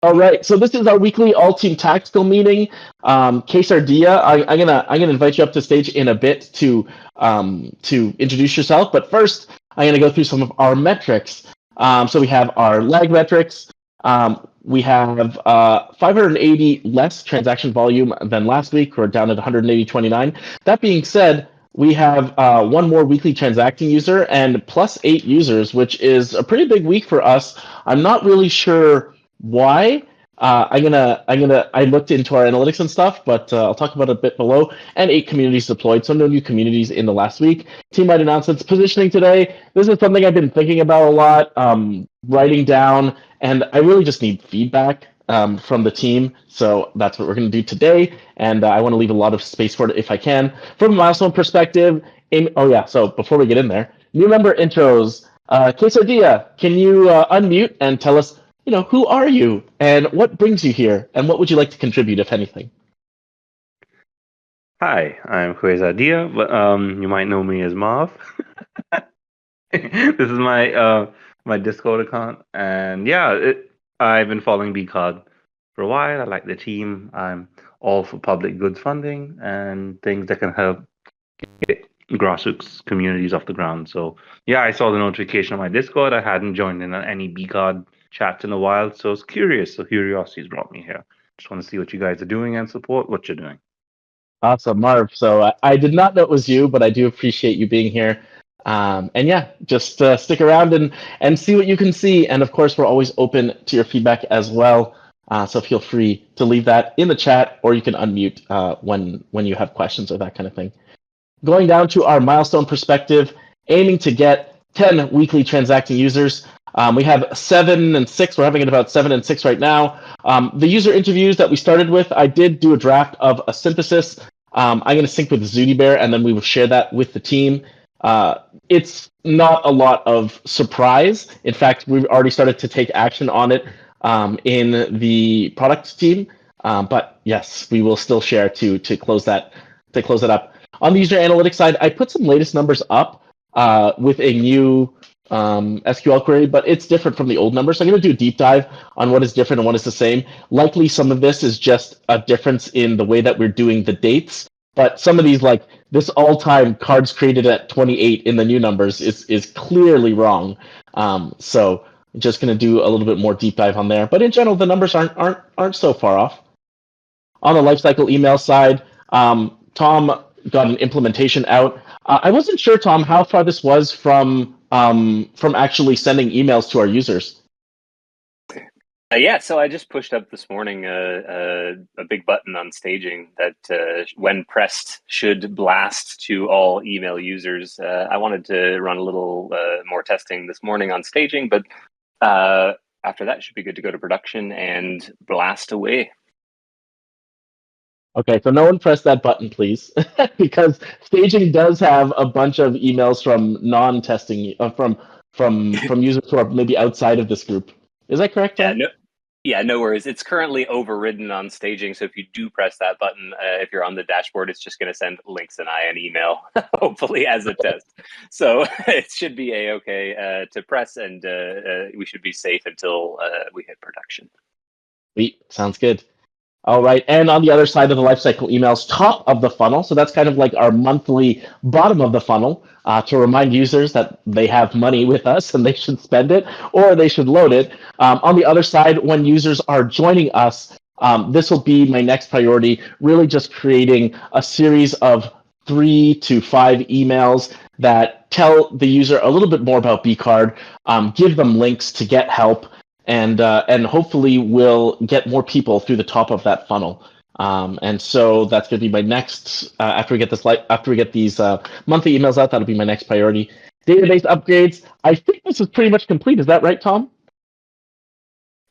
All right, so this is our weekly all-team tactical meeting. Quesardia, I'm gonna invite you up to stage in a bit to introduce yourself. But first, I'm gonna go through some of our metrics. So we have our lag metrics. We have 580 less transaction volume than last week. We're down at 180.29. That being said, we have one more weekly transacting user and plus 8 users, which is a pretty big week for us. I'm not really sure why. I looked into our analytics and stuff, but I'll talk about it a bit below. And 8 communities deployed, so no new communities in the last week. Team-wide announcements, positioning today. This is something I've been thinking about a lot, writing down, and I really just need feedback from the team. So that's what we're going to do today, and I want to leave a lot of space for it if I can. From a milestone perspective, so before we get in there, new member intros. Quesadilla, can you unmute and tell us, who are you and what brings you here and what would you like to contribute, if anything? Hi, I'm Quesadilla, but you might know me as Marv. This is my Discord account, and yeah, I've been following BCard for a while. I like the team. I'm all for public goods funding and things that can help get grassroots communities off the ground. So yeah, I saw the notification on my Discord. I hadn't joined in on any BCard chat in a while, so I was curious. So curiosity's brought me here. Just want to see what you guys are doing and support what you're doing. Awesome, Marv. So I did not know it was you, but I do appreciate you being here. And yeah, just stick around and see what you can see. And of course, we're always open to your feedback as well. So feel free to leave that in the chat, or you can unmute when you have questions or that kind of thing. Going down to our milestone perspective, aiming to get 10 weekly transacting users. We have 7 and 6. We're having it about 7 and 6 right now. The user interviews that we started with, I did do a draft of a synthesis. I'm going to sync with Zooty Bear, and then we will share that with the team. It's not a lot of surprise. In fact, we've already started to take action on it in the product team. But yes, we will still share to close that up. On the user analytics side, I put some latest numbers up with a new SQL query, but it's different from the old numbers. So I'm going to do a deep dive on what is different and what is the same. Likely some of this is just a difference in the way that we're doing the dates, but some of these, like this all-time cards created at 28 in the new numbers is clearly wrong. So I'm just going to do a little bit more deep dive on there. But in general, the numbers aren't so far off. On the lifecycle email side, Tom got an implementation out. I wasn't sure, Tom, how far this was from actually sending emails to our users. Yeah, so I just pushed up this morning a big button on staging that, when pressed, should blast to all email users. I wanted to run a little more testing this morning on staging, but after that, it should be good to go to production and blast away. Okay, so no one press that button, please, because staging does have a bunch of emails from non-testing, from users who are maybe outside of this group. Is that correct, Tom? No worries. It's currently overridden on staging, so if you do press that button, if you're on the dashboard, it's just going to send Links and I an email, hopefully as a test. So it should be a-okay to press, and we should be safe until we hit production. Sweet, sounds good. All right, and on the other side of the lifecycle emails, top of the funnel, so that's kind of like our monthly bottom of the funnel, to remind users that they have money with us and they should spend it or they should load it. On the other side, when users are joining us, this will be my next priority, really just creating a series of 3 to 5 emails that tell the user a little bit more about BCard, give them links to get help, and hopefully we'll get more people through the top of that funnel. And so that's going to be my next, after we get these monthly emails out, that'll be my next priority. Database upgrades, I think this is pretty much complete. Is that right, Tom?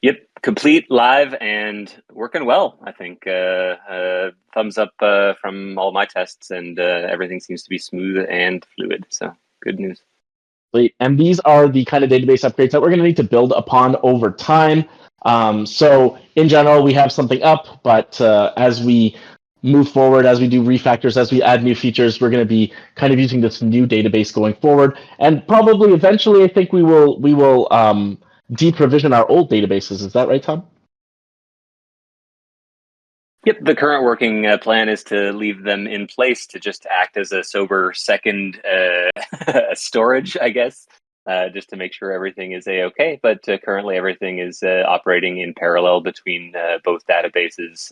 Yep, complete, live, and working well, I think. Thumbs up from all my tests, and everything seems to be smooth and fluid, so good news. And these are the kind of database upgrades that we're going to need to build upon over time. So in general, we have something up, but as we move forward, as we do refactors, as we add new features, we're going to be kind of using this new database going forward. And probably eventually, I think we will deprovision our old databases. Is that right, Tom? Yep, the current working plan is to leave them in place to just act as a sober second storage, I guess, just to make sure everything is a-okay. But currently everything is operating in parallel between both databases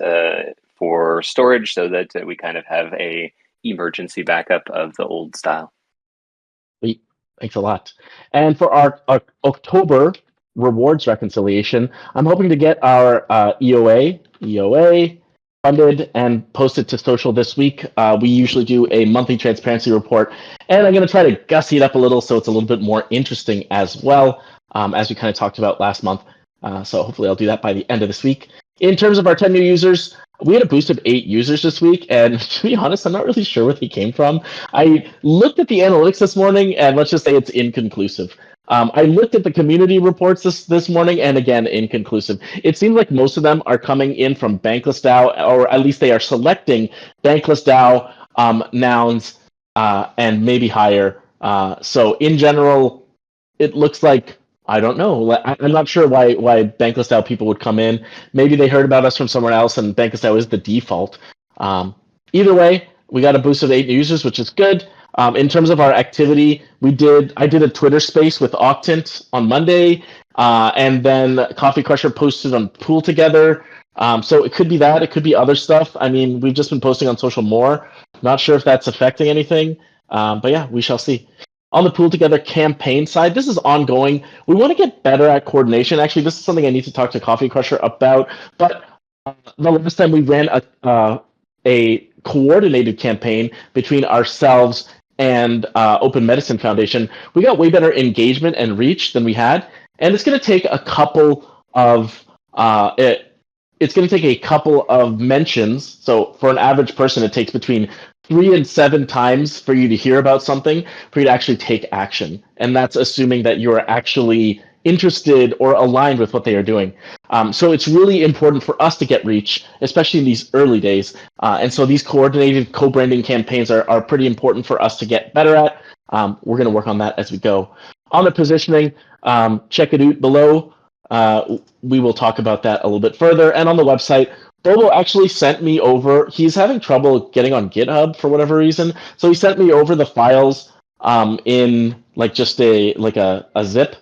for storage, so that we kind of have a emergency backup of the old style. Sweet. Thanks a lot. And for our October rewards reconciliation, I'm hoping to get our EOA funded and posted to social this week. We usually do a monthly transparency report, and I'm going to try to gussy it up a little so it's a little bit more interesting as well, as we kind of talked about last month. So hopefully I'll do that by the end of this week. In terms of our 10 new users, we had a boost of 8 users this week, and to be honest, I'm not really sure where they came from. I looked at the analytics this morning, and let's just say it's inconclusive. I looked at the community reports this morning, and again, inconclusive. It seems like most of them are coming in from Bankless DAO, or at least they are selecting Bankless DAO nouns and maybe higher. So in general, it looks like, I don't know. I'm not sure why Bankless DAO people would come in. Maybe they heard about us from somewhere else, and Bankless DAO is the default. Either way, we got a boost of 8 new users, which is good. In terms of our activity, I did a Twitter space with Octant on Monday, and then Coffee Crusher posted on Pool Together. So it could be that, it could be other stuff. I mean, we've just been posting on social more. Not sure if that's affecting anything, but yeah, we shall see. On the Pool Together campaign side, this is ongoing. We want to get better at coordination. Actually, this is something I need to talk to Coffee Crusher about. But the last time we ran a coordinated campaign between ourselves and Open Medicine Foundation, we got way better engagement and reach than we had. And it's going to take a couple of it's going to take a couple of mentions. So for an average person, it takes between 3 and 7 times for you to hear about something, for you to actually take action. And that's assuming that you're actually interested or aligned with what they are doing. So it's really important for us to get reach, especially in these early days. And so these coordinated co-branding campaigns are pretty important for us to get better at. We're going to work on that as we go. On the positioning, check it out below. We will talk about that a little bit further. And on the website, Bobo actually sent me over, he's having trouble getting on GitHub for whatever reason. So he sent me over the files in like just a zip.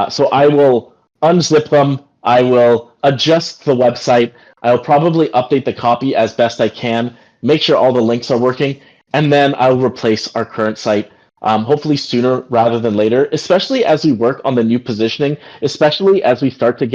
So I will unzip them. I will adjust the website. I'll probably update the copy as best I can, make sure all the links are working, and then I'll replace our current site. Hopefully sooner rather than later, especially as we work on the new positioning, especially as we start to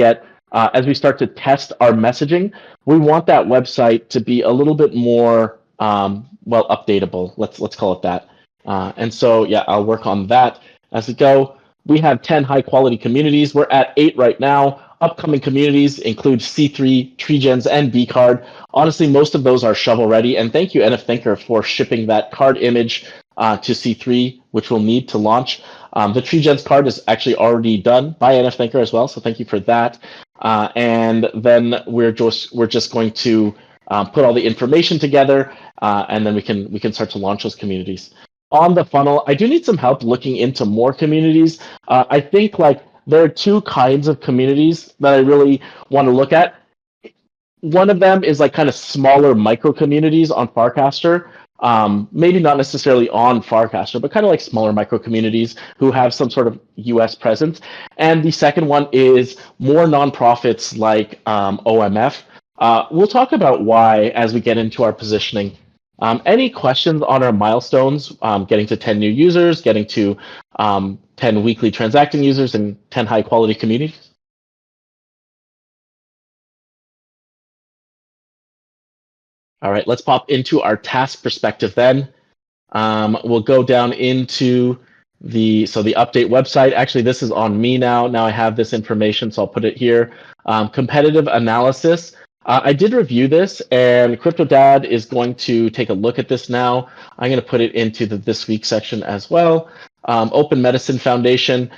test our messaging. We want that website to be a little bit more updatable. Let's call it that. And so yeah, I'll work on that as we go. We have 10 high quality communities. We're at 8 right now. Upcoming communities include C3, TreeGens, and BCard. Honestly, most of those are shovel ready. And thank you, NF Thinker, for shipping that card image to C3, which we'll need to launch. The TreeGens card is actually already done by NF Thinker as well, so thank you for that. And then we're just going to put all the information together, and then we can start to launch those communities. On the funnel, I do need some help looking into more communities. I think there are 2 kinds of communities that I really want to look at. One of them is kind of smaller micro communities on Farcaster. Maybe not necessarily on Farcaster, but kind of like smaller micro communities who have some sort of US presence. And the second one is more nonprofits like OMF. We'll talk about why as we get into our positioning. Any questions on our milestones, getting to 10 new users, getting to 10 weekly transacting users, and 10 high quality communities? All right, let's pop into our task perspective then. We'll go down into the update website. Actually, this is on me now. Now I have this information, so I'll put it here. Competitive analysis. I did review this, and CryptoDad is going to take a look at this now. I'm going to put it into the This Week section as well. Open Medicine Foundation.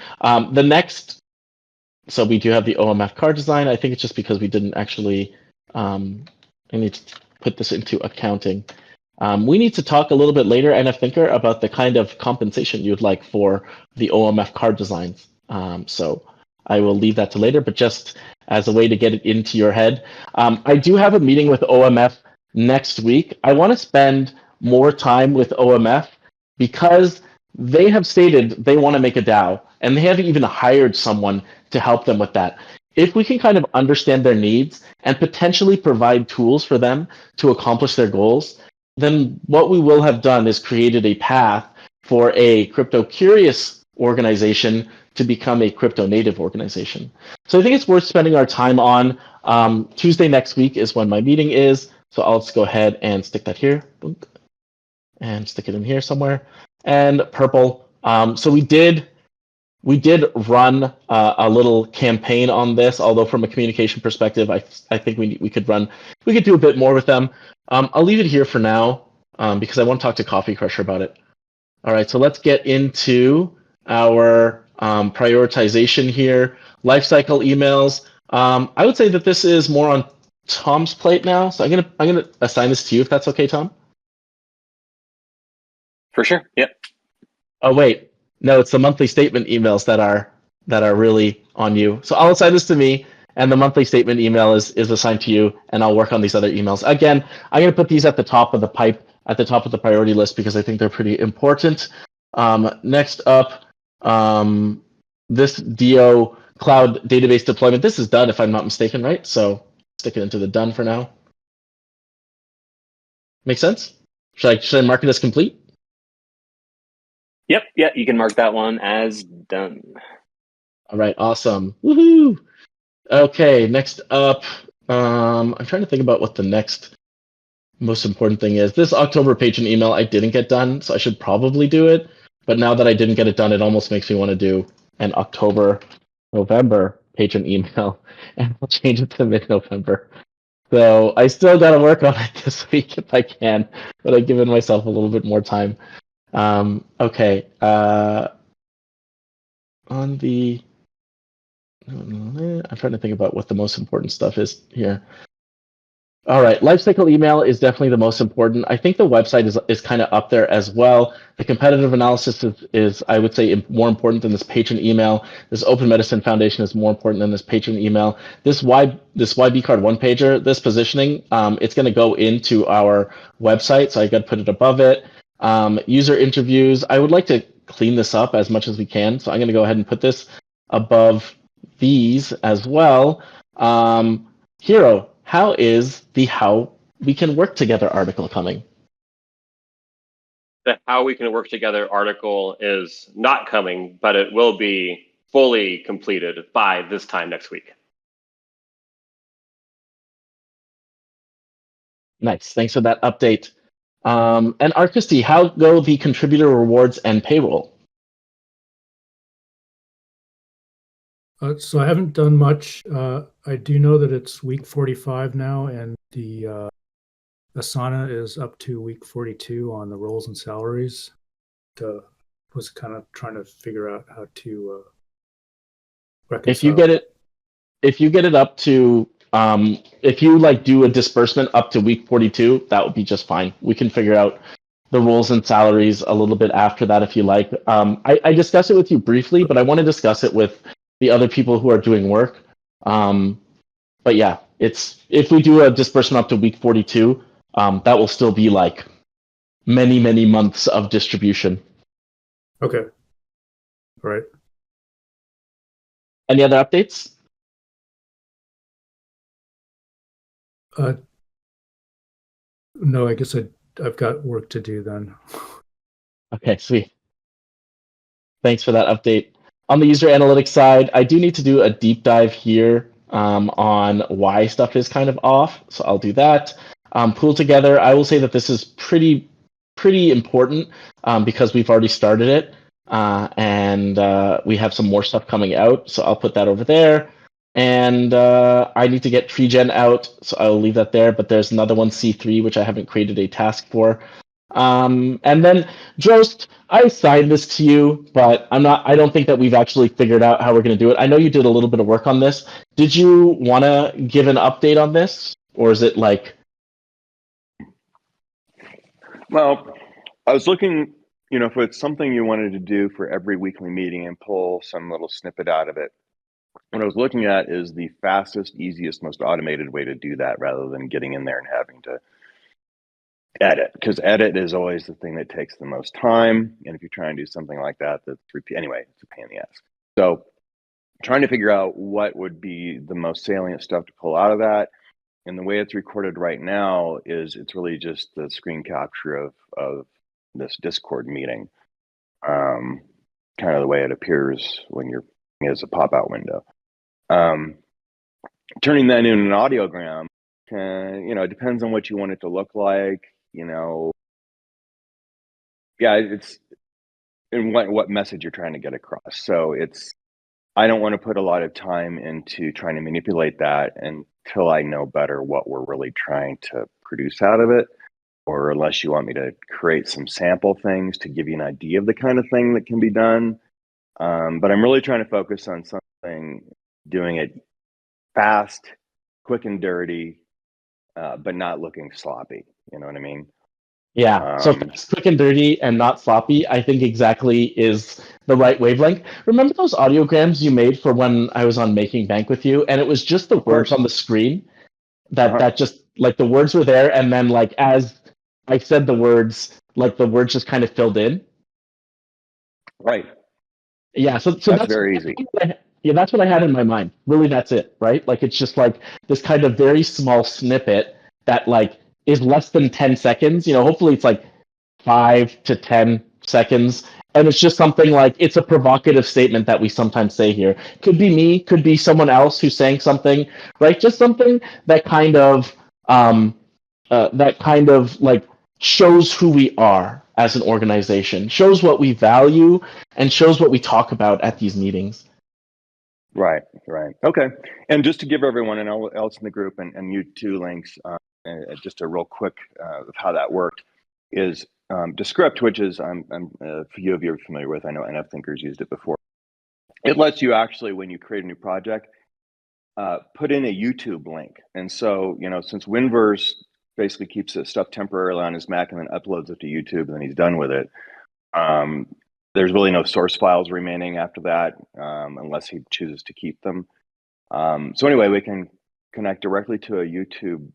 So we do have the OMF card design. I think it's just because we didn't actually, I need to put this into accounting. We need to talk a little bit later, NF Thinker, about the kind of compensation you'd like for the OMF card designs. So I will leave that to later, but just as a way to get it into your head. I do have a meeting with OMF next week. I want to spend more time with OMF because they have stated they want to make a DAO, and they haven't even hired someone to help them with that. If we can kind of understand their needs and potentially provide tools for them to accomplish their goals, then what we will have done is created a path for a crypto curious organization to become a crypto native organization. So I think it's worth spending our time on. Tuesday next week is when my meeting is. So I'll just go ahead and stick that here and stick it in here somewhere. And purple. So we did run a little campaign on this, although from a communication perspective, I think we could do a bit more with them. I'll leave it here for now because I want to talk to Coffee Crusher about it. All right, so let's get into our prioritization here. Lifecycle emails. I would say that this is more on Tom's plate now, so I'm gonna assign this to you if that's okay, Tom. For sure. Yep. Oh wait, no, it's the monthly statement emails that are really on you. So I'll assign this to me, and the monthly statement email is assigned to you, and I'll work on these other emails. Again, I'm going to put these at the top of the pipe, at the top of the priority list, because I think they're pretty important. Next up, this DO cloud database deployment. This is done, if I'm not mistaken, right? So stick it into the done for now. Make sense? Should I mark it as complete? Yep. Yeah, you can mark that one as done. All right, awesome. Woohoo! Okay, next up, I'm trying to think about what the next most important thing is. This October patron email I didn't get done, so I should probably do it. But now that I didn't get it done, it almost makes me want to do an November patron email, and I'll change it to mid-November. So I still got to work on it this week if I can, but I've given myself a little bit more time. Okay. On the... I'm trying to think about what the most important stuff is here. All right, lifecycle email is definitely the most important. I think the website is kind of up there as well. The competitive analysis is I would say, more important than this patron email. This Open Medicine Foundation is more important than this patron email. This BCard one pager, this positioning, it's going to go into our website, so I got to put it above it. User interviews, I would like to clean this up as much as we can, so I'm going to go ahead and put this above these as well. Hero, how is the How We Can Work Together article coming? The How We Can Work Together article is not coming, but it will be fully completed by this time next week. Nice, thanks for that update. And Archisty, how go the contributor rewards and payroll? So I haven't done much. I do know that it's week 45 now, and the Asana is up to week 42 on the roles and salaries. Was kind of trying to figure out how to reconcile. If you get it up to, if you like do a disbursement up to week 42, that would be just fine. We can figure out the roles and salaries a little bit after that if you like. I discussed it with you briefly, but I want to discuss it with the other people who are doing work. But yeah, if we do a disbursement up to week 42, that will still be like many, many months of distribution. Okay. All right. Any other updates? No, I guess I've got work to do then. Okay, sweet. Thanks for that update. On the user analytics side, I do need to do a deep dive here on why stuff is kind of off, so I'll do that. Pool together, I will say that this is pretty important because we've already started it, and we have some more stuff coming out, so I'll put that over there. And I need to get tree gen out, so I'll leave that there, but there's another one, C3, which I haven't created a task for. And then Jost, I assigned this to you, but I don't think that we've actually figured out how we're going to do it. I know you did a little bit of work on this. Did you want to give an update on this, or is it like... Well, I was looking, if it's something you wanted to do for every weekly meeting and pull some little snippet out of it, what I was looking at is the fastest, easiest, most automated way to do that rather than getting in there and having to edit, because edit is always the thing that takes the most time. And if you try and do something like that, that's anyway, it's a pain in the ass. So trying to figure out what would be the most salient stuff to pull out of that. And the way it's recorded right now is it's really just the screen capture of this Discord meeting, kind of the way it appears when you're as a pop-out window. Turning that into an audiogram, it depends on what you want it to look like. It's and what message you're trying to get across. So I don't want to put a lot of time into trying to manipulate that until I know better what we're really trying to produce out of it, or unless you want me to create some sample things to give you an idea of the kind of thing that can be done. But I'm really trying to focus on something, doing it fast, quick and dirty, but not looking sloppy. You know what I mean? Yeah, so quick and dirty and not sloppy, I think exactly is the right wavelength. Remember those audiograms you made for when I was on Making Bank with you, and it was just the words on the screen that just like the words were there, and then like as I said the words, like the words just kind of filled in. Right. Yeah, so that's very easy. Yeah, that's what I had in my mind. Really, that's it, right? Like it's just like this kind of very small snippet that like is less than 10 seconds. Hopefully it's like 5 to 10 seconds. And it's just something like, it's a provocative statement that we sometimes say here. Could be me, could be someone else who's saying something, right? Just something that kind of like shows who we are as an organization, shows what we value, and shows what we talk about at these meetings. Right. Okay. And just to give everyone else in the group and you two links, just a real quick of how that worked is Descript, which is a few of you are familiar with. I know NF Thinkers used it before. It lets you actually, when you create a new project, put in a YouTube link. And so, since Winverse basically keeps his stuff temporarily on his Mac and then uploads it to YouTube and then he's done with it, there's really no source files remaining after that unless he chooses to keep them. So anyway, we can connect directly to a YouTube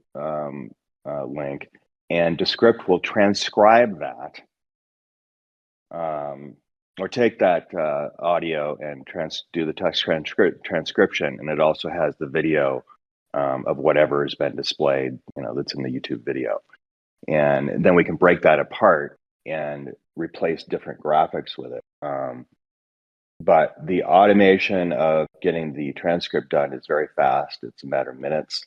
link, and Descript will transcribe that, or take that audio and do the text transcription, and it also has the video of whatever has been displayed, that's in the YouTube video. And then we can break that apart and replace different graphics with it. But the automation of getting the transcript done is very fast. It's a matter of minutes.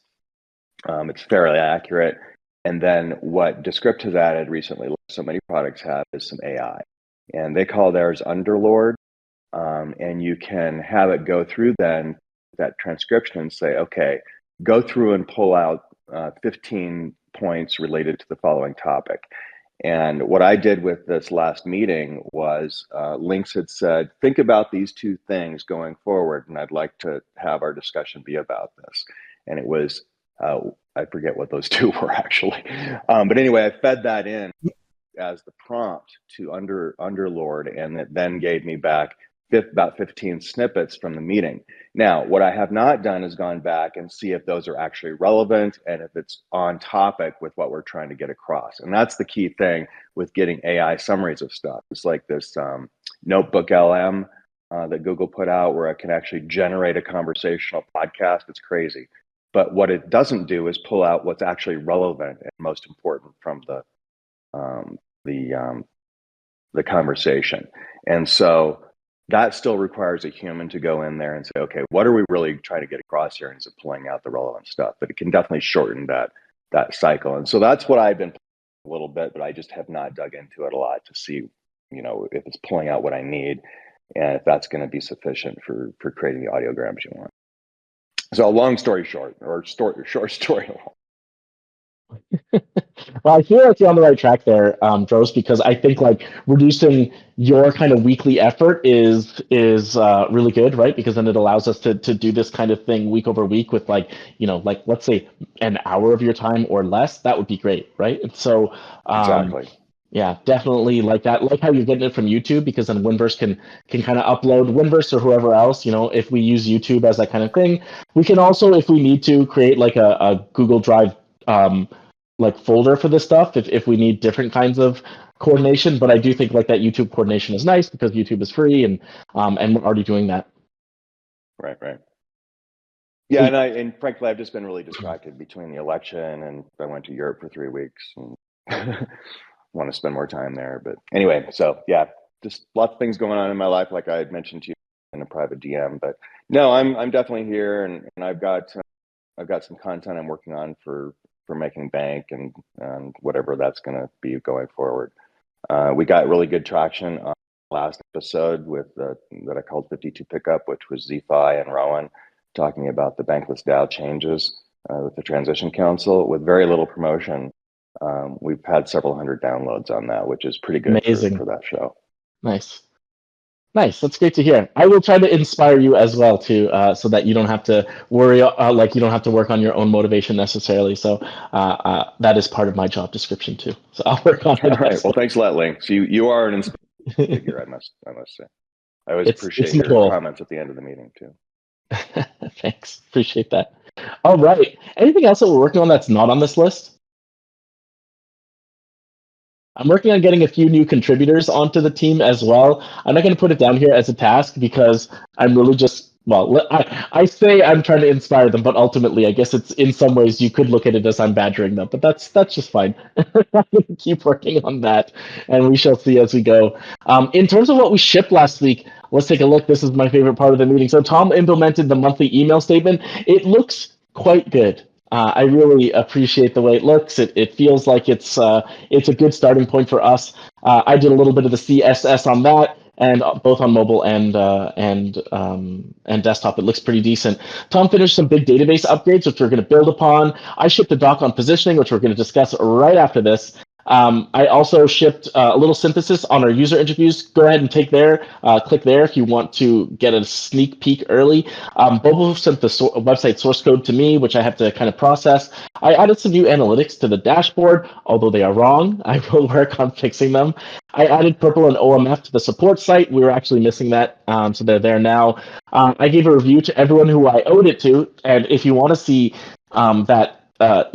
It's fairly accurate. And then what Descript has added recently, like so many products have, is some AI. And they call theirs Underlord. And you can have it go through then that transcription and say, okay, go through and pull out 15 points related to the following topic. And what I did with this last meeting was Links had said, think about these two things going forward, and I'd like to have our discussion be about this. And it was, I forget what those two were actually. But anyway, I fed that in as the prompt to Underlord, and it then gave me back about 15 snippets from the meeting. Now, what I have not done is gone back and see if those are actually relevant and if it's on topic with what we're trying to get across. And that's the key thing with getting AI summaries of stuff. It's like this Notebook LM that Google put out where it can actually generate a conversational podcast. It's crazy. But what it doesn't do is pull out what's actually relevant and most important from the conversation. And so that still requires a human to go in there and say, okay, what are we really trying to get across here? And is it pulling out the relevant stuff? But it can definitely shorten that cycle. And so that's what I've been a little bit, but I just have not dug into it a lot to see, if it's pulling out what I need and if that's going to be sufficient for creating the audiograms you want. So long story short, or short story long. Well, I feel like you're on the right track there, Dros, because I think like reducing your kind of weekly effort is really good, right? Because then it allows us to do this kind of thing week over week with like let's say an hour of your time or less. That would be great, right? And so Exactly. Yeah, definitely like that. Like how you're getting it from YouTube, because then Winverse can kind of upload Winverse or whoever else. If we use YouTube as that kind of thing, we can also, if we need to, create like a Google Drive like folder for this stuff if we need different kinds of coordination. But I do think like that YouTube coordination is nice because YouTube is free and we're already doing that. Right. Yeah, and frankly, I've just been really distracted between the election and I went to Europe for 3 weeks and want to spend more time there. But anyway, so yeah, just lots of things going on in my life, like I had mentioned to you in a private DM. But no, I'm definitely here, and I've got some content I'm working on for making bank and whatever that's going to be going forward. We got really good traction on the last episode with that I called 52 Pickup, which was Zephi and Rowan talking about the bankless DAO changes with the Transition Council with very little promotion. We've had several hundred downloads on that, which is pretty good for that show. Nice. That's great to hear. I will try to inspire you as well too, so that you don't have to worry, like you don't have to work on your own motivation necessarily. So that is part of my job description too. So I'll work on it. All right. Well, thanks a lot, Link. So you are an inspiring figure, I must say. I always appreciate your comments at the end of the meeting too. Thanks. Appreciate that. All right. Anything else that we're working on that's not on this list? I'm working on getting a few new contributors onto the team as well. I'm not going to put it down here as a task because I'm really just, I say I'm trying to inspire them, but ultimately, I guess it's in some ways you could look at it as I'm badgering them, but that's just fine. I'm going to keep working on that, and we shall see as we go. In terms of what we shipped last week, let's take a look. This is my favorite part of the meeting. So Tom implemented the monthly email statement. It looks quite good. I really appreciate the way it looks. It feels like it's a good starting point for us. I did a little bit of the CSS on that, and both on mobile and desktop, it looks pretty decent. Tom finished some big database upgrades, which we're going to build upon. I shipped a doc on positioning, which we're going to discuss right after this. I also shipped a little synthesis on our user interviews. Go ahead and click there if you want to get a sneak peek early. Bobo sent the website source code to me, which I have to kind of process. I added some new analytics to the dashboard, although they are wrong. I will work on fixing them. I added Purple and OMF to the support site. We were actually missing that, so they're there now. I gave a review to everyone who I owed it to, and if you want to see that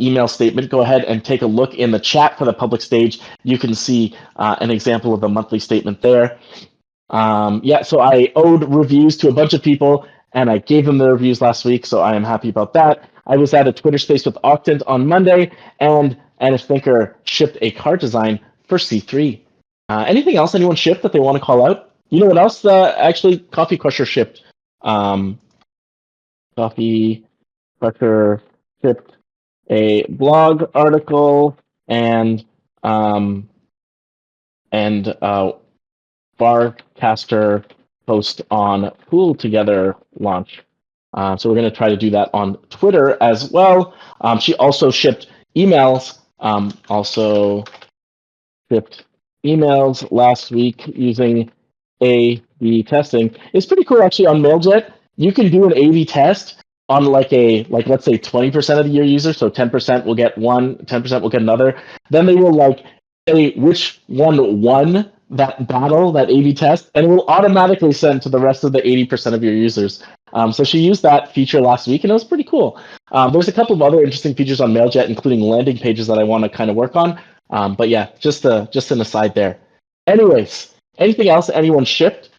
email statement, go ahead and take a look in the chat for the public stage. You can see an example of the monthly statement there. So I owed reviews to a bunch of people, and I gave them the reviews last week, so I am happy about that. I was at a Twitter space with Octant on Monday, and Anish Thinker shipped a card design for C3. Anything else anyone shipped that they want to call out? You know what else? Actually, Coffee Crusher shipped. Coffee Crusher shipped a blog article and Barcaster post on Pool Together launch. So we're going to try to do that on Twitter as well. She also shipped emails. Also shipped emails last week using A/B testing. It's pretty cool actually on Mailjet. You can do an A/B test on let's say 20% of your users, so 10% will get one, 10% will get another. Then they will say which one won that battle, that A/B test, and it will automatically send to the rest of the 80% of your users. So she used that feature last week, and it was pretty cool. There's a couple of other interesting features on Mailjet, including landing pages that I want to kind of work on. But yeah, just an aside there. Anyways, anything else anyone shipped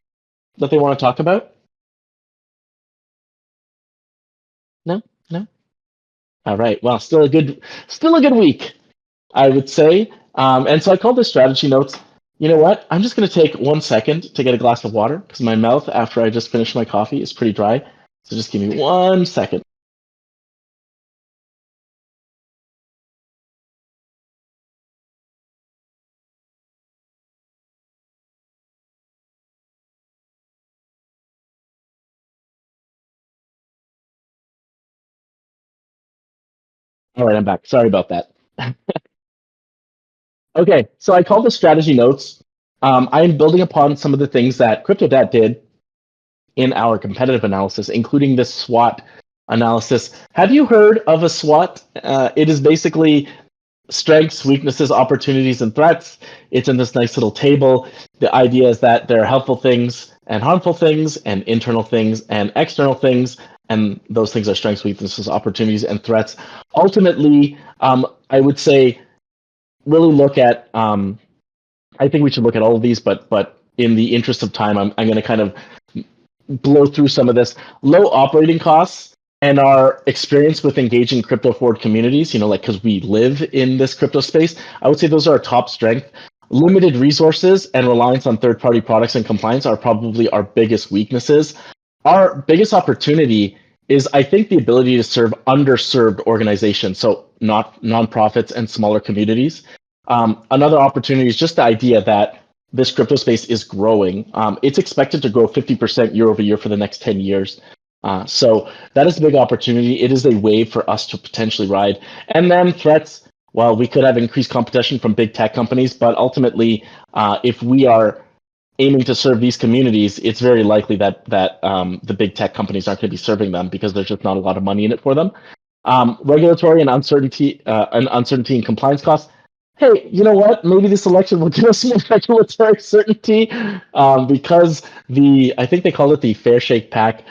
that they want to talk about? No. All right. Well, still a good week, I would say. And so I called this strategy notes. You know what? I'm just going to take 1 second to get a glass of water because my mouth after I just finished my coffee is pretty dry. So just give me 1 second. All right, I'm back. Sorry about that. Okay, so I called the strategy notes. I'm building upon some of the things that CryptoDat did in our competitive analysis, including this SWOT analysis. Have you heard of a SWOT? It is basically strengths, weaknesses, opportunities, and threats. It's in this nice little table. The idea is that there are helpful things and harmful things, and internal things and external things, and those things are strengths, weaknesses, opportunities, and threats. Ultimately, I would say really look at. I think we should look at all of these, but in the interest of time, I'm going to kind of blow through some of this. Low operating costs and our experience with engaging crypto forward communities, because we live in this crypto space, I would say those are our top strength. Limited resources and reliance on third-party products and compliance are probably our biggest weaknesses. Our biggest opportunity is, I think, the ability to serve underserved organizations, so not nonprofits and smaller communities. Another opportunity is just the idea that this crypto space is growing. It's expected to grow 50% year over year for the next 10 years. So that is a big opportunity. It is a wave for us to potentially ride. And then threats, well, we could have increased competition from big tech companies, but ultimately, if we are aiming to serve these communities, it's very likely that the big tech companies aren't going to be serving them because there's just not a lot of money in it for them. Regulatory and uncertainty and compliance costs. Hey, you know what? Maybe this election will give us more regulatory certainty because I think they call it the Fair Shake PAC.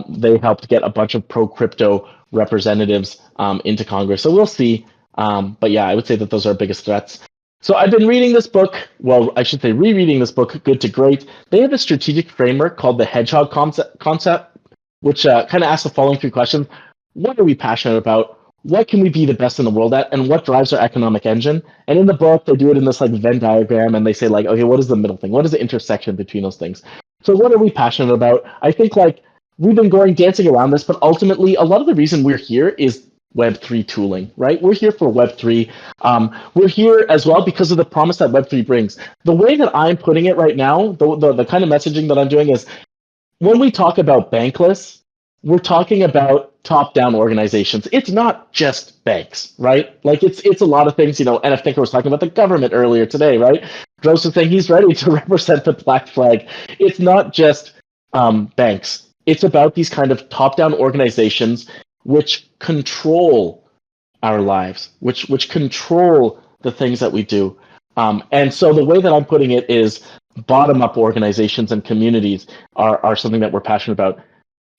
They helped get a bunch of pro-crypto representatives into Congress. So we'll see. But yeah, I would say that those are our biggest threats. So I've been reading this book. Well, I should say rereading this book, Good to Great. They have a strategic framework called the Hedgehog concept, which kind of asks the following three questions. What are we passionate about? What can we be the best in the world at, and what drives our economic engine? And in the book, they do it in this Venn diagram, and they say okay, what is the middle thing? What is the intersection between those things? So what are we passionate about? I think we've been dancing around this, but ultimately, a lot of the reason we're here is Web3 tooling, right? We're here for Web3. We're here as well because of the promise that Web3 brings. The way that I'm putting it right now, the kind of messaging that I'm doing is, when we talk about bankless, we're talking about top-down organizations. It's not just banks, right? It's a lot of things, NF Thinker was talking about the government earlier today, right? Joseph saying he's ready to represent the black flag. It's not just banks. It's about these kind of top-down organizations which control our lives, which control the things that we do. And so the way that I'm putting it is bottom-up organizations and communities are something that we're passionate about.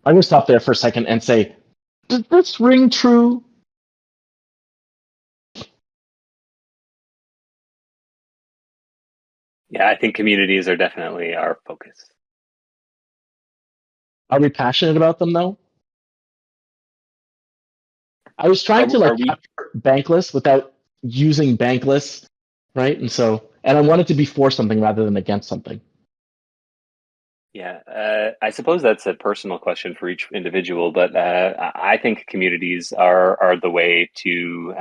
I'm going to stop there for a second and say, does this ring true? Yeah, I think communities are definitely our focus. Are we passionate about them, though? I was trying to capture bankless without using bankless, right? And I wanted to be for something rather than against something. Yeah, I suppose that's a personal question for each individual, but I think communities are the way to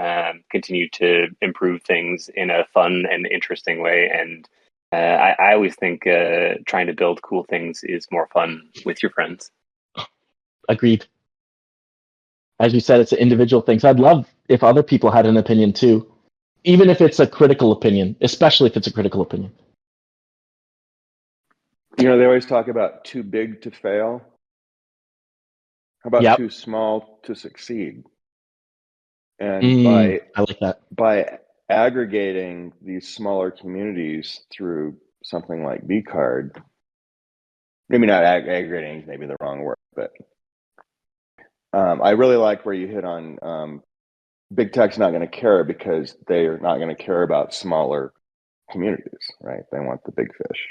continue to improve things in a fun and interesting way. And I always think trying to build cool things is more fun with your friends. Agreed. As you said, it's an individual thing. So I'd love if other people had an opinion too, even if it's a critical opinion, especially if it's a critical opinion. They always talk about too big to fail. How about too small to succeed? And I like that. By aggregating these smaller communities through something like BCard, maybe not aggregating is maybe the wrong word, but I really like where you hit on big tech's not going to care because they are not going to care about smaller communities, right? They want the big fish.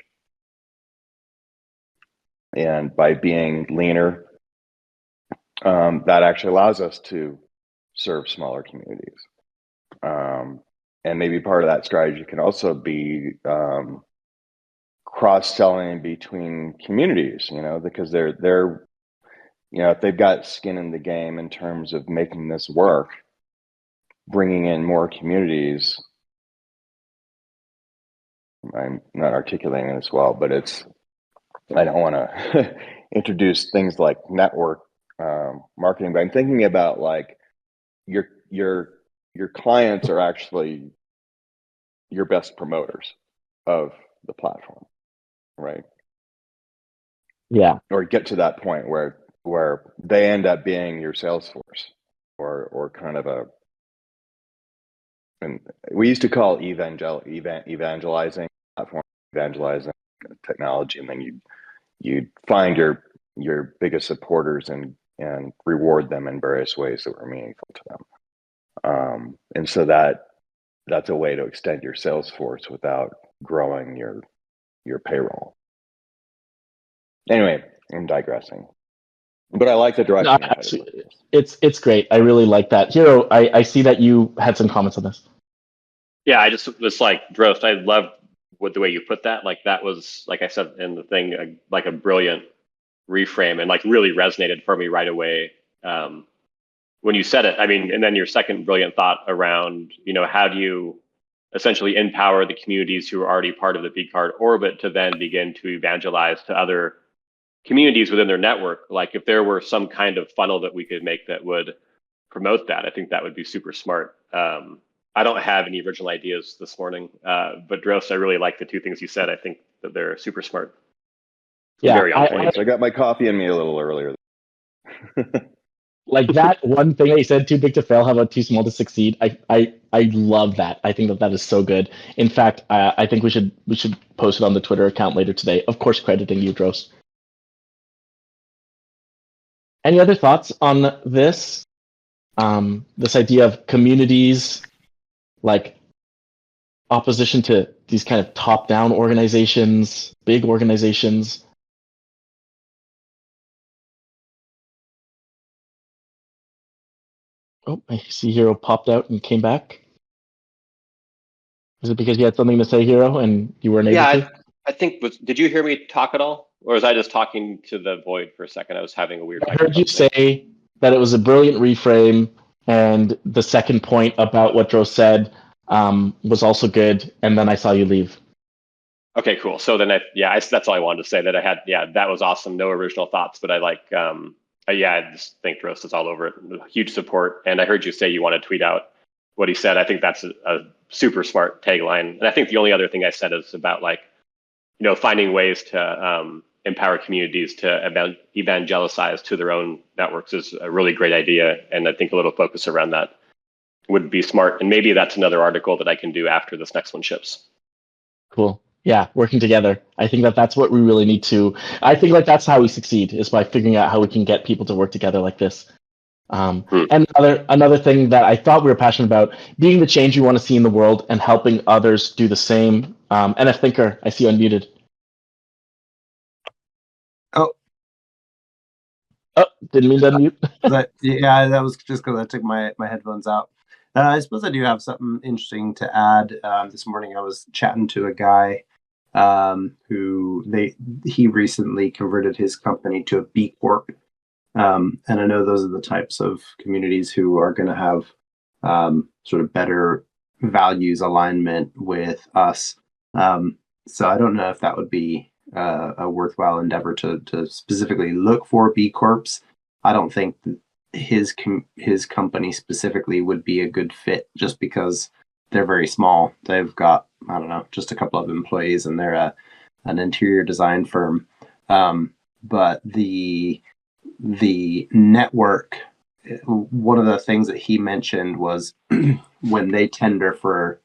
And by being leaner, that actually allows us to serve smaller communities. And maybe part of that strategy can also be cross-selling between communities, because they're if they've got skin in the game in terms of making this work, bringing in more communities. I'm not articulating this well, but I don't want to introduce things like network marketing, but I'm thinking about your clients are actually your best promoters of the platform, right? Yeah. Or get to that point where they end up being your sales force or kind of and we used to call evangelizing platform, evangelizing technology, and then you'd find your biggest supporters and reward them in various ways that were meaningful to them. And so that's a way to extend your sales force without growing your payroll. Anyway, I'm digressing, but I like the direction. No, actually, it's great. I really like that. Hero, I see that you had some comments on this. Yeah, I just was like, Drost, I love the way you put that. Like that was, like I said in the thing, like a brilliant reframe, and like really resonated for me right away when you said it. I mean, and then your second brilliant thought around, how do you essentially empower the communities who are already part of the BCard orbit to then begin to evangelize to other communities within their network. Like if there were some kind of funnel that we could make that would promote that, I think that would be super smart. I don't have any original ideas this morning, but Drost, I really like the two things you said. I think that they're super smart. Yeah, very on point. So I got my coffee in me a little earlier. Like that one thing that you said, too big to fail, how about too small to succeed? I love that. I think that is so good. In fact, I think we should post it on the Twitter account later today. Of course, crediting you, Drost. Any other thoughts on this? This idea of communities, like opposition to these kind of top-down organizations, big organizations. Oh, I see Hero popped out and came back. Is it because you had something to say, Hero, and you weren't able to? I think, did you hear me talk at all? Or was I just talking to the void for a second? I was having a weird... I heard you say that it was a brilliant reframe, and the second point about what Drost said was also good, and then I saw you leave. Okay, cool. So then, that's all I wanted to say, that I had, that was awesome. No original thoughts, but I like... I just think Drost is all over it. Huge support. And I heard you say you want to tweet out what he said. I think that's a super smart tagline. And I think the only other thing I said is about finding ways to empower communities to evangelize to their own networks is a really great idea. And I think a little focus around that would be smart. And maybe that's another article that I can do after this next one ships. Cool. Yeah, working together. I think that's what we really need to. I think that's how we succeed, is by figuring out how we can get people to work together like this. And another thing that I thought we were passionate about, being the change you want to see in the world and helping others do the same. NF Thinker, I see you unmuted. Oh, didn't mean to unmute. That was just because I took my headphones out. I suppose I do have something interesting to add. This morning I was chatting to a guy he recently converted his company to a B Corp. And I know those are the types of communities who are going to have sort of better values alignment with us. So I don't know if that would be a worthwhile endeavor to specifically look for B Corps. I don't think his company specifically would be a good fit just because they're very small. They've got, I don't know, just a couple of employees, and they're an interior design firm. But the network, one of the things that he mentioned was when they tender for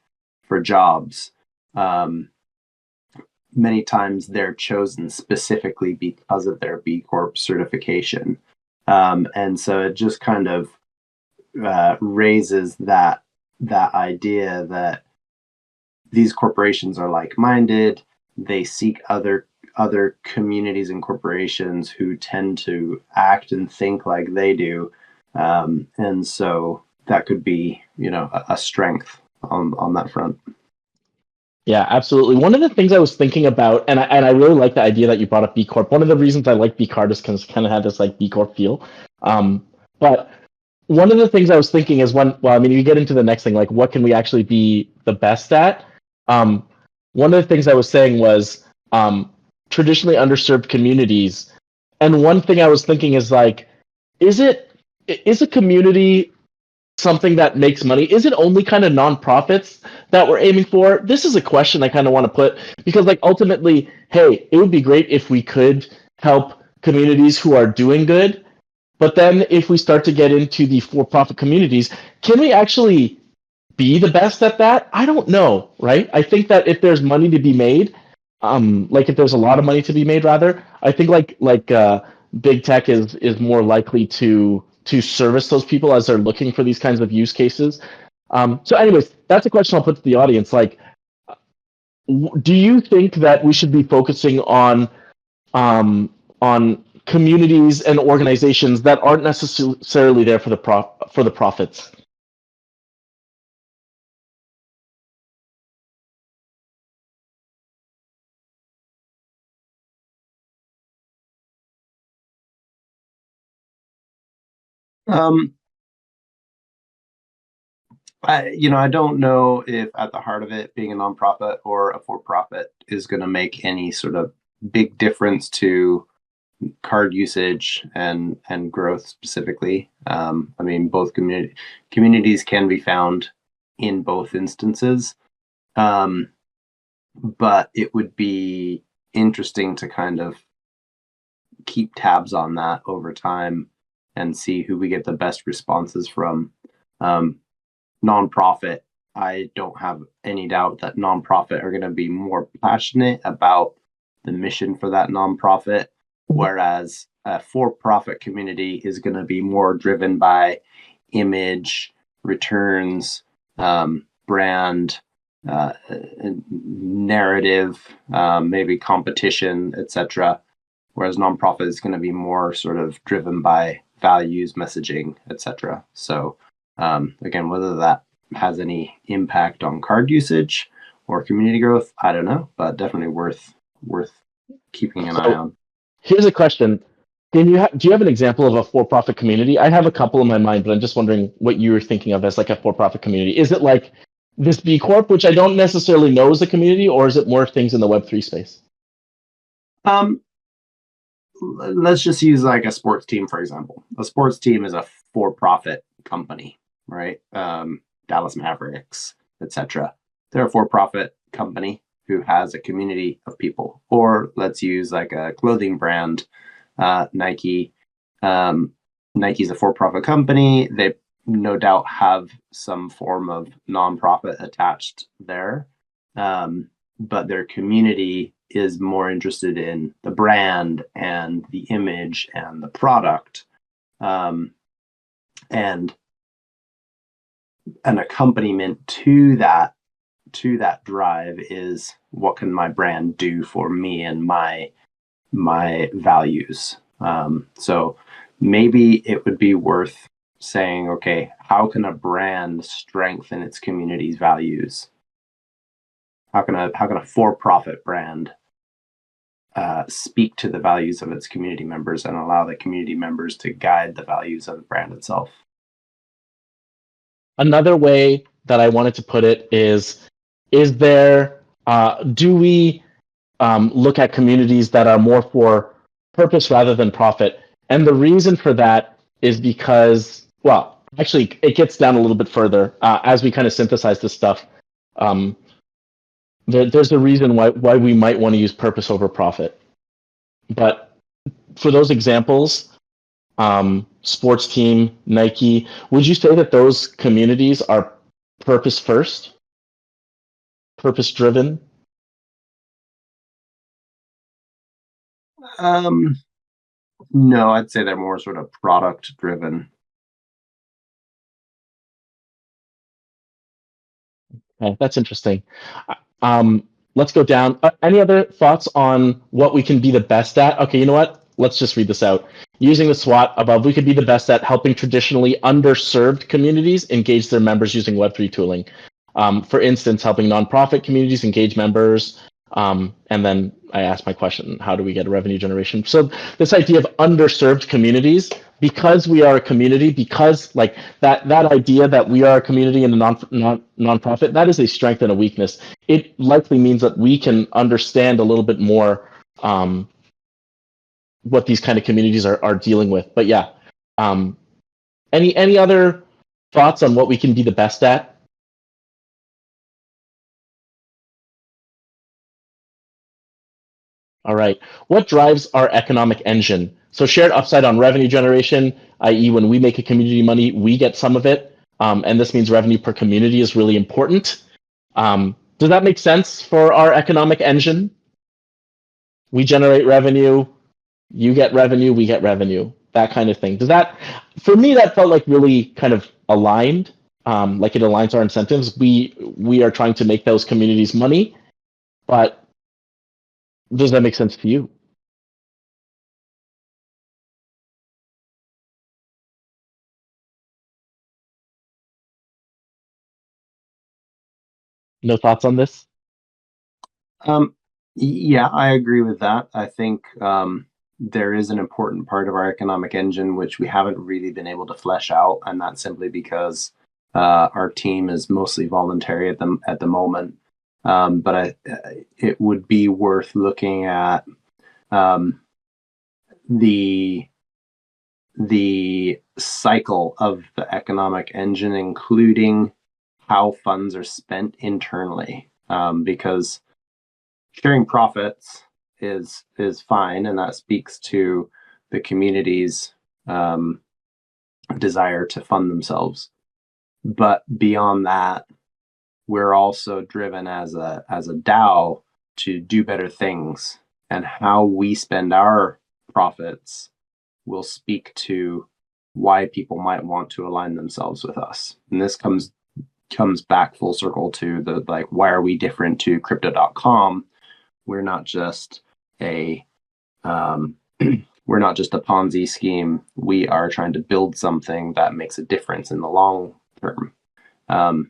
jobs, many times they're chosen specifically because of their B Corp certification. And so it just kind of raises that idea that these corporations are like-minded. They seek other communities and corporations who tend to act and think like they do. And so that could be, a strength on that front. Yeah, absolutely. One of the things I was thinking about, and I really like the idea that you brought up B Corp. One of the reasons I like BCard is because it kind of had this B Corp feel. But one of the things I was thinking is you get into the next thing, what can we actually be the best at? One of the things I was saying was traditionally underserved communities. And one thing I was thinking is is a community something that makes money? Is it only kind of nonprofits that we're aiming for? This is a question I kind of want to put, because ultimately, hey, it would be great if we could help communities who are doing good. But then if we start to get into the for-profit communities, can we actually be the best at that? I don't know, right? I think that if there's money to be made, like if there's a lot of money to be made, rather, I think big tech is more likely to service those people as they're looking for these kinds of use cases. So, anyways, that's a question I'll put to the audience. Like, do you think that we should be focusing on communities and organizations that aren't necessarily there for the profits? I don't know if at the heart of it, being a nonprofit or a for-profit is going to make any sort of big difference to card usage and growth specifically. I mean, both communities can be found in both instances, but it would be interesting to kind of keep tabs on that over time and see who we get the best responses from. Nonprofit, I don't have any doubt that nonprofit are going to be more passionate about the mission for that nonprofit, whereas a for-profit community is going to be more driven by image, returns, brand, narrative, maybe competition, etc. Whereas nonprofit is going to be more sort of driven by values, messaging, etc. So again, whether that has any impact on card usage or community growth, I don't know, but definitely worth keeping an eye on. Here's a question: do you have an example of a for-profit community? I have a couple in my mind, but I'm just wondering what you were thinking of as like a for-profit community. Is it like this B Corp, which I don't necessarily know is a community, or is it more things in the Web3 space? Let's just use like a sports team, for example. A sports team is a for-profit company, right? Dallas Mavericks, etc. They're a for-profit company who has a community of people. Or let's use like a clothing brand, Nike. Nike's a for-profit company. They no doubt have some form of nonprofit attached there, but their community is more interested in the brand and the image and the product, and an accompaniment to that drive is, what can my brand do for me and my values? So maybe it would be worth saying, okay, how can a brand strengthen its community's values? How can a for-profit brand speak to the values of its community members and allow the community members to guide the values of the brand itself? Another way that I wanted to put it is there, do we look at communities that are more for purpose rather than profit? And the reason for that is because, well, actually, it gets down a little bit further as we kind of synthesize this stuff. There's a reason why we might want to use purpose over profit. But for those examples, sports team, Nike, would you say that those communities are purpose first, purpose driven? No, I'd say they're more sort of product driven. Okay, that's interesting. Let's go down. Any other thoughts on what we can be the best at? Okay, you know what? Let's just read this out. Using the SWOT above, we could be the best at helping traditionally underserved communities engage their members using Web3 tooling. For instance, helping nonprofit communities engage members. And then I asked my question, how do we get a revenue generation? So this idea of underserved communities, because we are a community, because like that idea that we are a community and a nonprofit, that is a strength and a weakness. It likely means that we can understand a little bit more what these kind of communities are dealing with. But yeah, any other thoughts on what we can be the best at? All right. What drives our economic engine? So shared upside on revenue generation, i.e. when we make a community money, we get some of it. and this means revenue per community is really important. Does that make sense for our economic engine? We generate revenue, you get revenue, we get revenue, that kind of thing. Does that, for me, that felt like really kind of aligned, like it aligns our incentives. We are trying to make those communities money, but does that make sense to you? No thoughts on this? Yeah, I agree with that. I think there is an important part of our economic engine which we haven't really been able to flesh out, and that's simply because our team is mostly voluntary at the moment. But it would be worth looking at the cycle of the economic engine, including how funds are spent internally, because sharing profits is fine, and that speaks to the community's desire to fund themselves. But beyond that, we're also driven as a DAO to do better things, and how we spend our profits will speak to why people might want to align themselves with us. And this comes back full circle to the, like, why are we different to crypto.com? We're not just a we're not just a Ponzi scheme. We are trying to build something that makes a difference in the long term.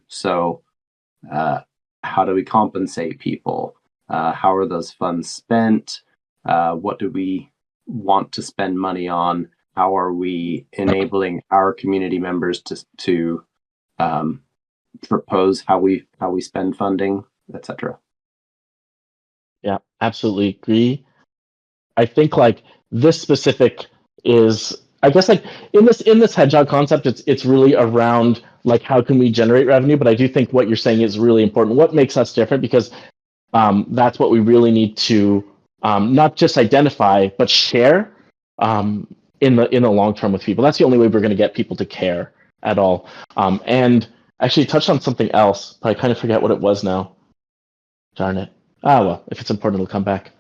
So how do we compensate people? How are those funds spent? What do we want to spend money on? How are we enabling our community members to propose how we spend funding, etc.? Yeah, absolutely agree. I think like this specific is, I guess, like in this hedgehog concept, it's really around like how can we generate revenue. But I do think what you're saying is really important. What makes us different, because that's what we really need to not just identify but share in the long term with people. That's the only way we're going to get people to care at all. And actually touched on something else, but I kind of forget what it was now. Darn it. Ah, well, if it's important, it'll come back.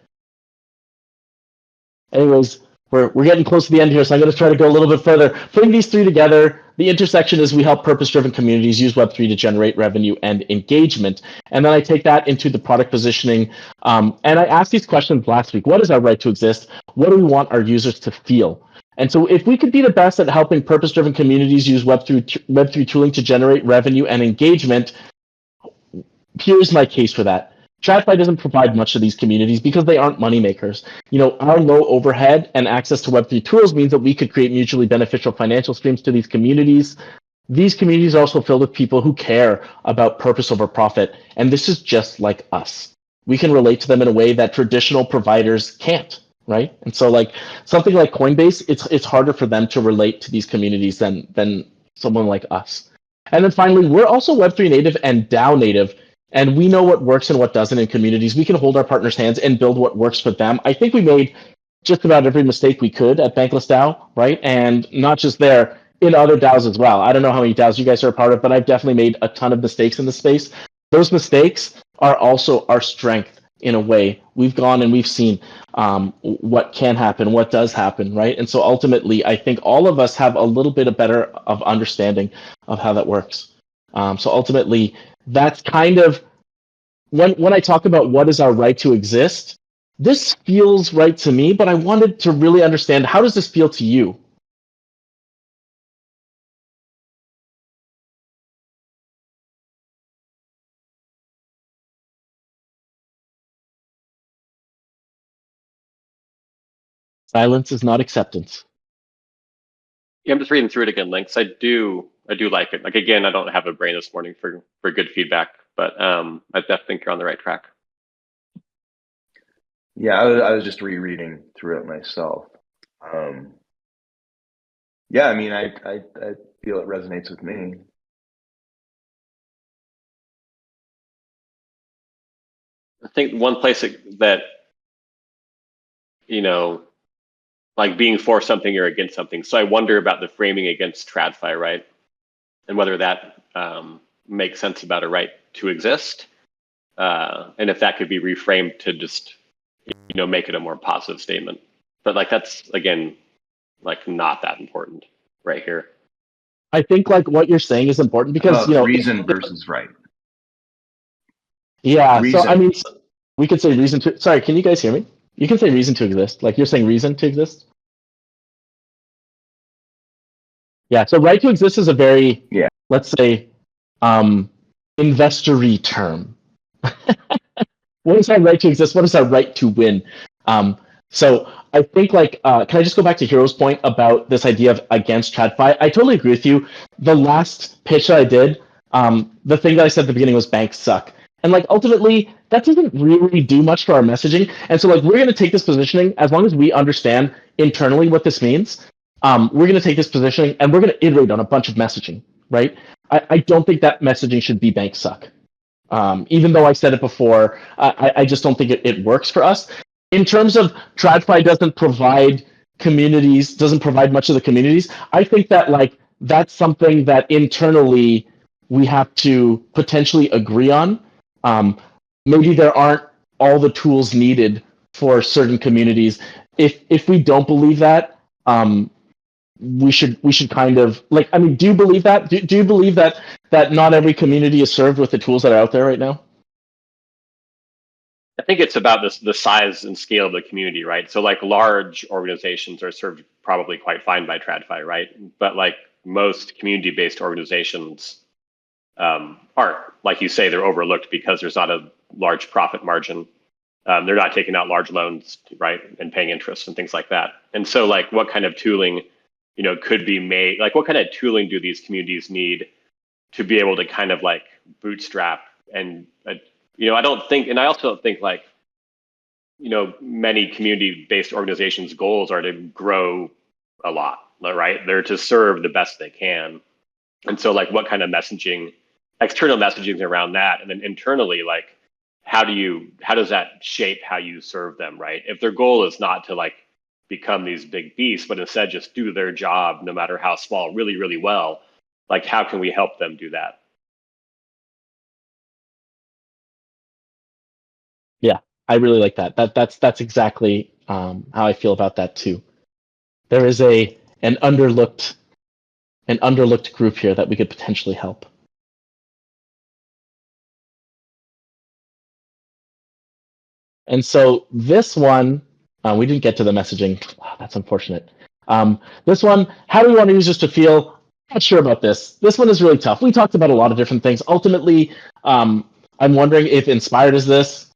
Anyways, we're getting close to the end here, so I'm going to try to go a little bit further. Putting these three together, the intersection is we help purpose-driven communities use Web3 to generate revenue and engagement. And then I take that into the product positioning. And I asked these questions last week. What is our right to exist? What do we want our users to feel? And so if we could be the best at helping purpose-driven communities use Web3 tooling to generate revenue and engagement, here's my case for that. TradFi doesn't provide much to these communities because they aren't money makers. You know, our low overhead and access to Web3 tools means that we could create mutually beneficial financial streams to these communities. These communities are also filled with people who care about purpose over profit, and this is just like us. We can relate to them in a way that traditional providers can't, right? And so, like something like Coinbase, it's harder for them to relate to these communities than someone like us. And then finally, we're also Web3 native and DAO native. And we know what works and what doesn't in communities. We can hold our partners' hands and build what works for them. I think we made just about every mistake we could at Bankless DAO, right? And not just there, in other DAOs as well. I don't know how many DAOs you guys are a part of, but I've definitely made a ton of mistakes in the space. Those mistakes are also our strength in a way. We've gone and we've seen what can happen, what does happen, right? And so ultimately, I think all of us have a little bit of better of understanding of how that works. So ultimately, that's kind of when I talk about what is our right to exist, this feels right to me, but I wanted to really understand, how does this feel to you? Silence is not acceptance. Yeah, I'm just reading through it again, Links. I do like it. Like, again, I don't have a brain this morning for good feedback, but I definitely think you're on the right track. Yeah, I was just rereading through it myself. Yeah, I mean, I feel it resonates with me. I think one place that like being for something or against something. So I wonder about the framing against TradFi, right? and whether that makes sense about a right to exist, and if that could be reframed to just make it a more positive statement. But like that's again like not that important right here. I think like what you're saying is important because reason versus right. Yeah. Reason. So I mean, we could say reason to. Sorry, can you guys hear me? You can say reason to exist. Like you're saying reason to exist. Yeah. So right to exist is a very let's say investor-y term. What is our right to exist? What is our right to win? So I think like can I just go back to Hero's point about this idea of against TradFi? I totally agree with you. The last pitch that I did, the thing that I said at the beginning was banks suck. And like ultimately, that doesn't really do much for our messaging. And so like we're going to take this positioning as long as we understand internally what this means. We're going to take this positioning and we're going to iterate on a bunch of messaging, right? I don't think that messaging should be banks suck. Even though I said it before, I just don't think it works for us. In terms of TradFi doesn't provide much of the communities, I think that like that's something that internally we have to potentially agree on. Maybe there aren't all the tools needed for certain communities. If we don't believe that, we should kind of like. I mean, do you believe that? Do you believe that not every community is served with the tools that are out there right now? I think it's about the size and scale of the community, right? So like large organizations are served probably quite fine by TradFi, right? But like most community-based organizations aren't. Like you say, they're overlooked because there's not a large profit margin. They're not taking out large loans, right, and paying interest and things like that. And so like what kind of tooling, could be made? Like what kind of tooling do these communities need to be able to kind of like bootstrap and I don't think, and I also don't think like, many community-based organizations' goals are to grow a lot, right? They're to serve the best they can. And so like what kind of messaging, external messaging around that, and then internally, like how does that shape how you serve them, right? If their goal is not to like become these big beasts, but instead just do their job, no matter how small, really, really well, like how can we help them do that? Yeah, I really like that. That's exactly how I feel about that too. There is an underlooked group here that we could potentially help. And so this one, we didn't get to the messaging. Oh, that's unfortunate. This one, how do we want users to feel? Not sure about this. This one is really tough. We talked about a lot of different things. Ultimately, I'm wondering if inspired is this.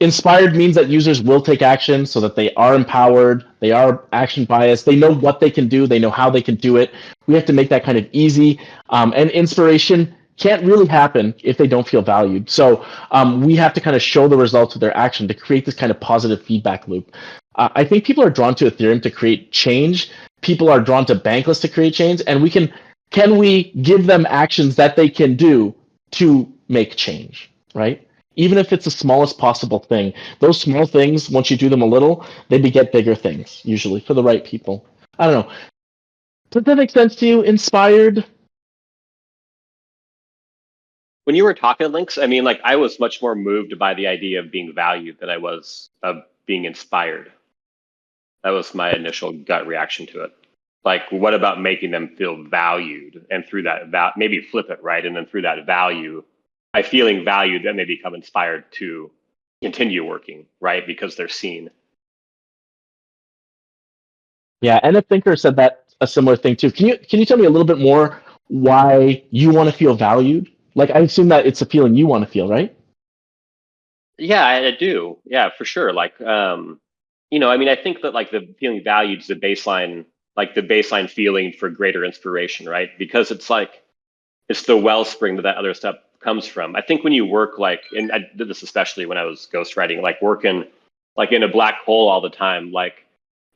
Inspired means that users will take action so that they are empowered, they are action biased, they know what they can do, they know how they can do it. We have to make that kind of easy. And inspiration can't really happen if they don't feel valued. So we have to kind of show the results of their action to create this kind of positive feedback loop. I think people are drawn to Ethereum to create change. People are drawn to Bankless to create change. And can we give them actions that they can do to make change, right? Even if it's the smallest possible thing. Those small things, once you do them a little, they beget bigger things, usually, for the right people. I don't know. Does that make sense to you? Inspired? When you were talking, Lynx, I mean, like I was much more moved by the idea of being valued than I was of being inspired. That was my initial gut reaction to it. Like, what about making them feel valued? And through that, maybe flip it, right? And then through that value, by feeling valued, then they become inspired to continue working, right? Because they're seen. Yeah, and a thinker said that a similar thing too. Can you tell me a little bit more why you want to feel valued? Like, I assume that it's a feeling you want to feel, right? Yeah, I do. Yeah, for sure. Like, I mean, I think that like the feeling valued is the baseline feeling for greater inspiration, right? Because it's like, it's the wellspring that other stuff comes from. I think when you work like, and I did this especially when I was ghostwriting, like working like in a black hole all the time, like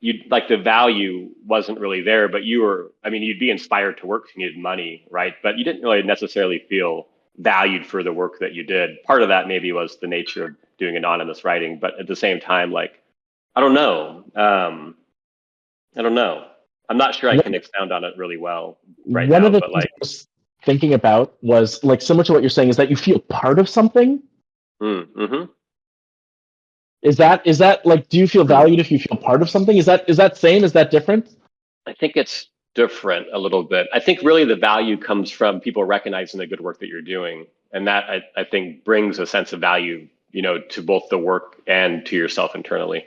the value wasn't really there, but you'd be inspired to work if you needed money, right? But you didn't really necessarily feel valued for the work that you did. Part of that maybe was the nature of doing anonymous writing, but at the same time, like, I don't know. I'm not sure I What- can expound on it really well right One now, of the but things like, I was thinking about was like similar to what you're saying is that you feel part of something. mm-hmm. Is that like, do you feel valued if you feel part of something? Is that same? Is that different? I think it's different a little bit. I think really the value comes from people recognizing the good work that you're doing. And that I think brings a sense of value, to both the work and to yourself internally.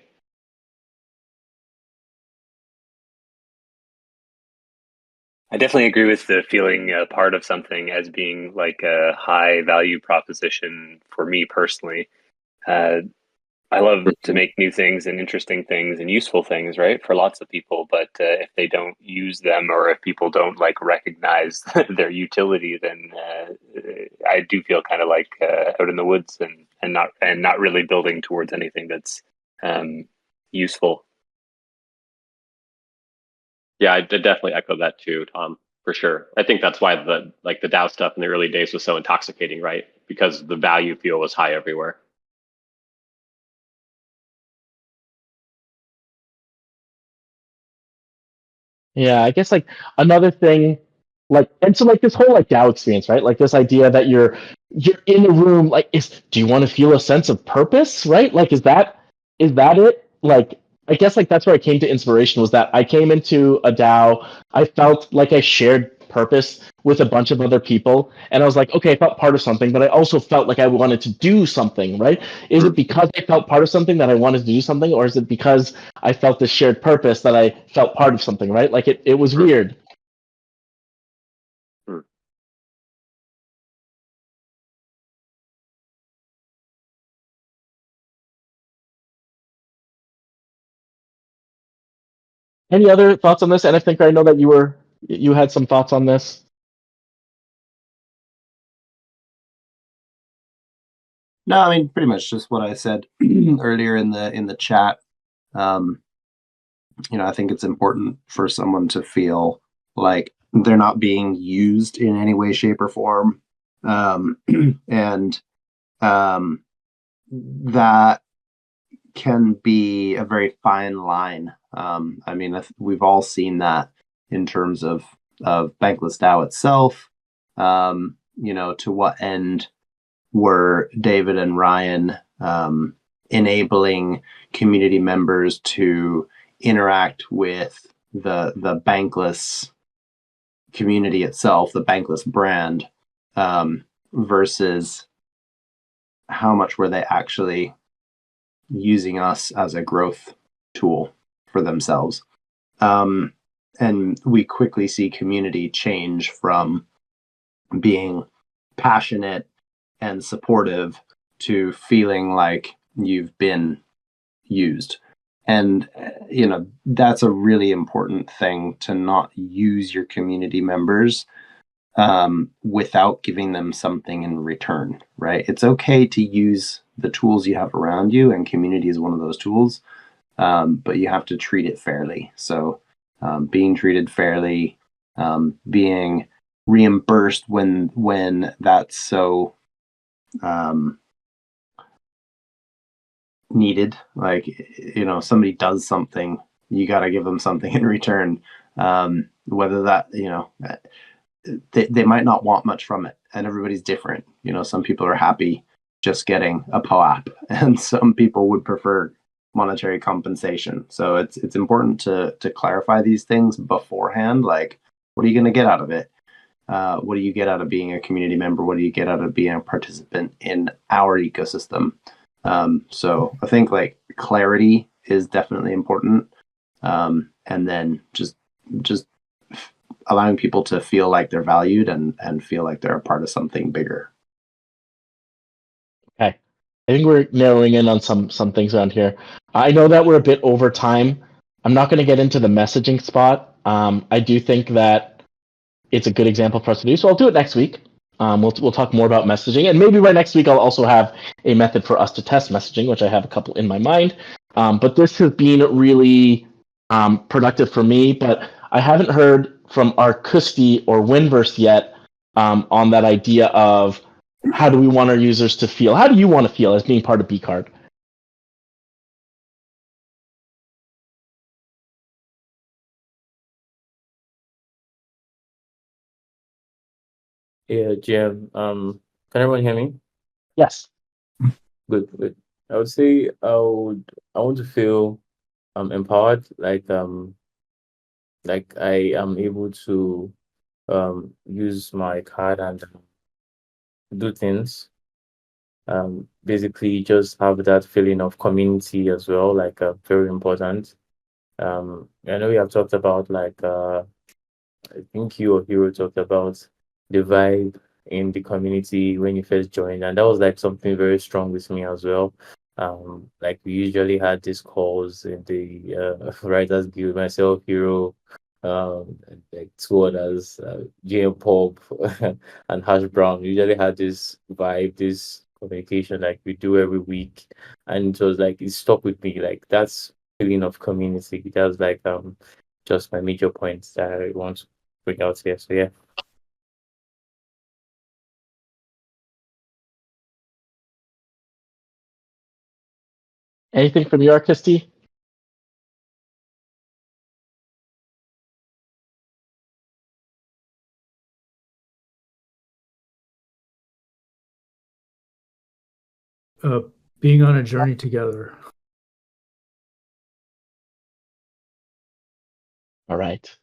I definitely agree with the feeling part of something as being like a high value proposition for me personally. I love to make new things and interesting things and useful things, right, for lots of people. But if they don't use them, or if people don't like recognize their utility, then I do feel kind of like out in the woods and not really building towards anything that's useful. Yeah, I did definitely echo that too, Tom, for sure. I think that's why the DAO stuff in the early days was so intoxicating, right? Because the value feel was high everywhere. Yeah, I guess like another thing, like, and so like this whole like DAO experience, right? Like this idea that you're in a room, like, do you want to feel a sense of purpose, right? Like, is that it? Like, I guess like that's where I came to inspiration, was that I came into a DAO, I felt like I shared purpose with a bunch of other people, and I was like, okay, I felt part of something, but I also felt like I wanted to do something, right? Is it because I felt part of something that I wanted to do something, or is it because I felt this shared purpose that I felt part of something, right? Like it was weird. Any other thoughts on this? And I think I know that you had some thoughts on this. No, I mean pretty much just what I said earlier in the chat. I think it's important for someone to feel like they're not being used in any way, shape, or form, and that can be a very fine line. I mean, we've all seen that in terms of Bankless DAO itself. To what end were David and Ryan enabling community members to interact with the Bankless community itself, the Bankless brand, versus how much were they actually using us as a growth tool for themselves. And we quickly see community change from being passionate and supportive to feeling like you've been used. And, that's a really important thing, to not use your community members without giving them something in return, right? It's okay to use the tools you have around you, and community is one of those tools, but you have to treat it fairly. So being treated fairly, being reimbursed when that's so needed. Like, somebody does something, you got to give them something in return. Whether that, they might not want much from it, and everybody's different. Some people are happy just getting a POAP, and some people would prefer monetary compensation. So it's important to clarify these things beforehand. Like, what are you going to get out of it? What do you get out of being a community member? What do you get out of being a participant in our ecosystem? So I think like clarity is definitely important. And then just allowing people to feel like they're valued and feel like they're a part of something bigger. Okay. I think we're narrowing in on some things around here. I know that we're a bit over time. I'm not going to get into the messaging spot. I do think that it's a good example for us to do, so I'll do it next week. We'll talk more about messaging, and maybe by next week I'll also have a method for us to test messaging, which I have a couple in my mind. But this has been really productive for me, but I haven't heard from our Kusti or Winverse yet on that idea of how do we want our users to feel? How do you want to feel as being part of BCard? Yeah, GM. Can everyone hear me? Yes. Good, good. I would say I want to feel empowered, like I am able to use my card and do things. Basically just have that feeling of community as well, very important. I know we have talked about I think you or Hero talked about the vibe in the community when you first joined, and that was like something very strong with me as well. Like we usually had these calls in the Writers Guild, myself, Hero, like two others, JM Pop and Hash Brown. We usually had this vibe, this communication like we do every week, and it was like it stuck with me. Like that's feeling of community. That's just my major points that I want to bring out here. So yeah. Anything from you, Christy? Being on a journey together. All right.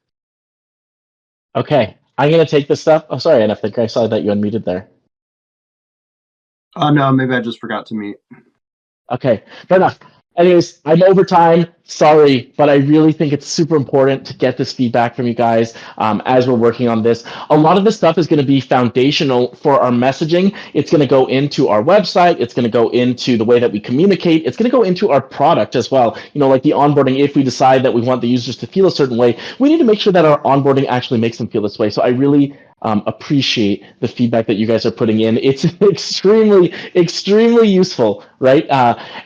Okay, I'm gonna take this stuff. Oh, sorry, and I think I saw that you unmuted there. Oh no, maybe I just forgot to mute. Okay, fair enough. Anyways, I'm over time. Sorry, but I really think it's super important to get this feedback from you guys as we're working on this. A lot of this stuff is going to be foundational for our messaging. It's going to go into our website. It's going to go into the way that we communicate. It's going to go into our product as well. You know, like the onboarding, if we decide that we want the users to feel a certain way, we need to make sure that our onboarding actually makes them feel this way. So I really appreciate the feedback that you guys are putting in. It's extremely useful, right?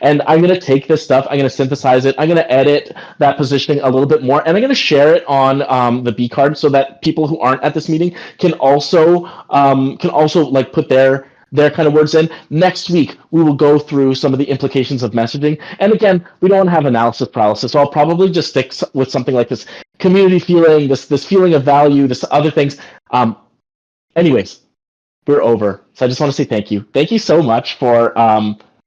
And I'm going to take this stuff, I'm going to synthesize it, I'm going to edit that positioning a little bit more, and I'm going to share it on the BCard so that people who aren't at this meeting can also like put their kind of words in. Next week, we will go through some of the implications of messaging. And again, we don't want to have analysis paralysis, so I'll probably just stick with something like this community feeling, this feeling of value, this other things. Anyways, we're over. So I just want to say thank you. Thank you so much for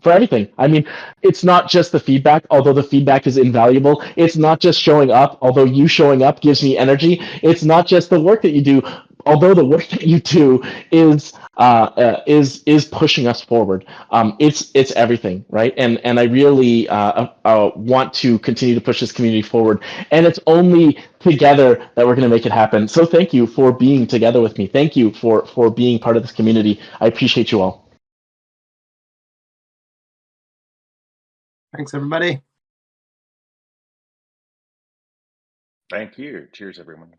everything. I mean, it's not just the feedback, although the feedback is invaluable. It's not just showing up, although you showing up gives me energy. It's not just the work that you do, although the work that you do is pushing us forward. It's everything, right? And I really want to continue to push this community forward. And it's only together that we're going to make it happen. So thank you for being together with me. Thank you for being part of this community. I appreciate you all. Thanks, everybody. Thank you. Cheers, everyone.